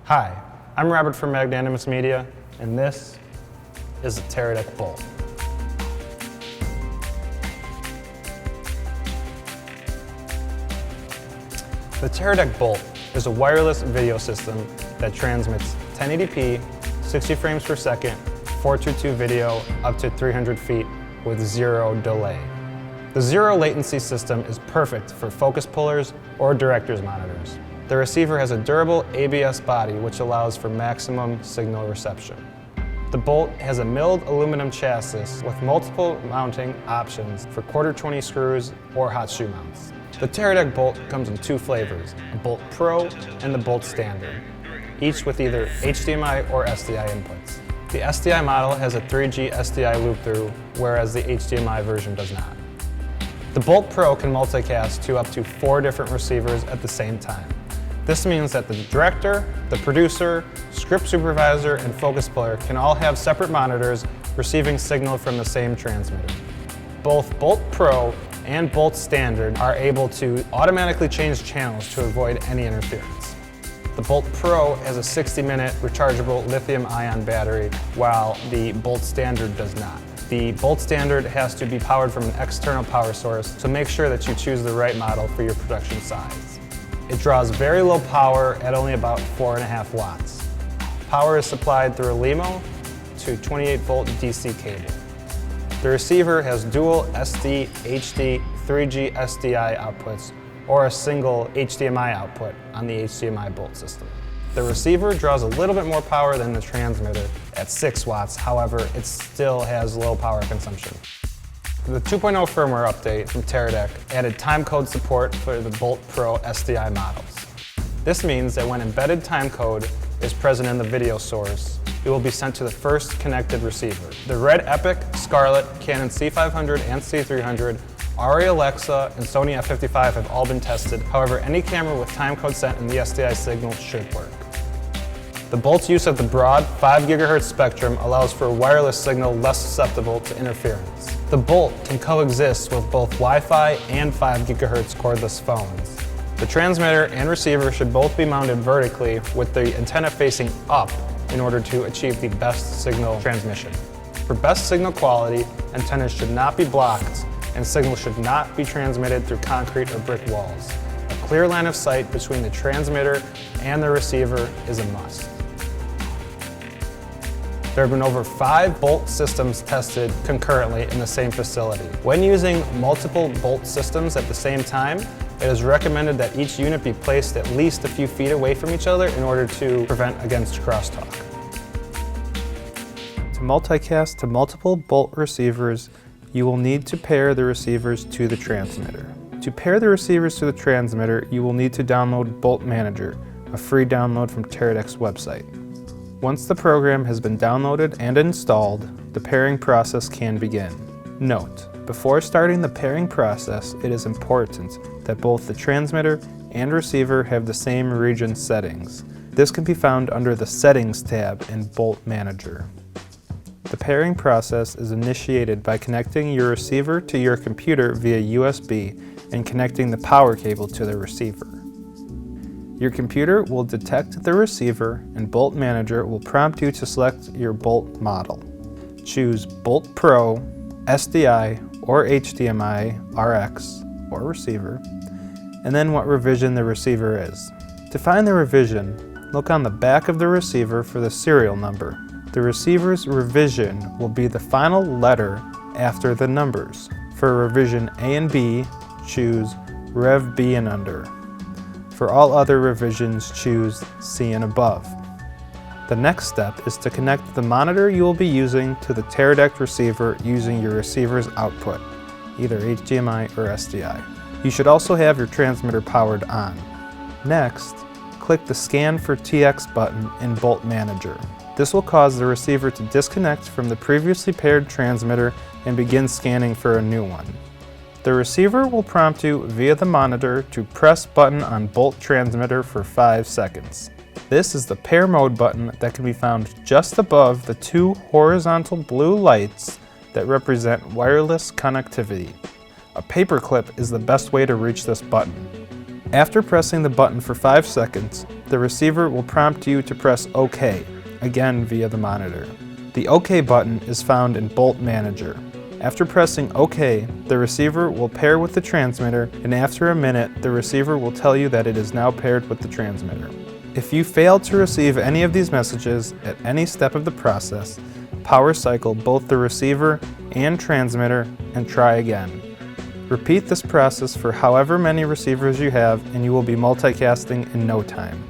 Hi, I'm Robert from Magnanimous Media, and this is the Teradek Bolt. The Teradek Bolt is a wireless video system that transmits 1080p, 60 frames per second, 422 video up to 300 feet with zero delay. The zero latency system is perfect for focus pullers or director's monitors. The receiver has a durable ABS body which allows for maximum signal reception. The Bolt has a milled aluminum chassis with multiple mounting options for 1/4-20 screws or hot shoe mounts. The Teradek Bolt comes in two flavors, a Bolt Pro and the Bolt Standard, each with either HDMI or SDI inputs. The SDI model has a 3G SDI loop-through, whereas the HDMI version does not. The Bolt Pro can multicast to up to 4 different receivers at the same time. This means that the director, the producer, script supervisor, and focus puller can all have separate monitors receiving signal from the same transmitter. Both Bolt Pro and Bolt Standard are able to automatically change channels to avoid any interference. The Bolt Pro has a 60-minute rechargeable lithium-ion battery, while the Bolt Standard does not. The Bolt Standard has to be powered from an external power source, so make sure that you choose the right model for your production size. It draws very low power at only about 4.5 watts. Power is supplied through a LEMO to 28-volt DC cable. The receiver has dual SD, HD, 3G SDI outputs or a single HDMI output on the HDMI Bolt system. The receiver draws a little bit more power than the transmitter at 6 watts, however, it still has low power consumption. The 2.0 firmware update from Teradek added timecode support for the Bolt Pro SDI models. This means that when embedded timecode is present in the video source, it will be sent to the first connected receiver. The Red Epic, Scarlet, Canon C500 and C300, Arri Alexa, and Sony F55 have all been tested. However, any camera with timecode sent in the SDI signal should work. The Bolt's use of the broad 5 GHz spectrum allows for a wireless signal less susceptible to interference. The Bolt can coexist with both Wi-Fi and 5 GHz cordless phones. The transmitter and receiver should both be mounted vertically with the antenna facing up in order to achieve the best signal transmission. For best signal quality, antennas should not be blocked and signal should not be transmitted through concrete or brick walls. A clear line of sight between the transmitter and the receiver is a must. There have been over 5 Bolt systems tested concurrently in the same facility. When using multiple Bolt systems at the same time, it is recommended that each unit be placed at least a few feet away from each other in order to prevent against crosstalk. To multicast to multiple Bolt receivers, you will need to pair the receivers to the transmitter. To pair the receivers to the transmitter, you will need to download Bolt Manager, a free download from Teradek's website. Once the program has been downloaded and installed, the pairing process can begin. Note, before starting the pairing process, it is important that both the transmitter and receiver have the same region settings. This can be found under the Settings tab in Bolt Manager. The pairing process is initiated by connecting your receiver to your computer via USB and connecting the power cable to the receiver. Your computer will detect the receiver and Bolt Manager will prompt you to select your Bolt model. Choose Bolt Pro, SDI, or HDMI, RX, or receiver, and then what revision the receiver is. To find the revision, look on the back of the receiver for the serial number. The receiver's revision will be the final letter after the numbers. For revision A and B, choose Rev B and under. For all other revisions, choose C and above. The next step is to connect the monitor you will be using to the Teradek receiver using your receiver's output, either HDMI or SDI. You should also have your transmitter powered on. Next, click the Scan for TX button in Bolt Manager. This will cause the receiver to disconnect from the previously paired transmitter and begin scanning for a new one. The receiver will prompt you via the monitor to press button on Bolt transmitter for 5 seconds. This is the pair mode button that can be found just above the 2 horizontal blue lights that represent wireless connectivity. A paperclip is the best way to reach this button. After pressing the button for 5 seconds, the receiver will prompt you to press OK, again via the monitor. The OK button is found in Bolt Manager. After pressing OK, the receiver will pair with the transmitter, and after a minute, the receiver will tell you that it is now paired with the transmitter. If you fail to receive any of these messages at any step of the process, power cycle both the receiver and transmitter and try again. Repeat this process for however many receivers you have, and you will be multicasting in no time.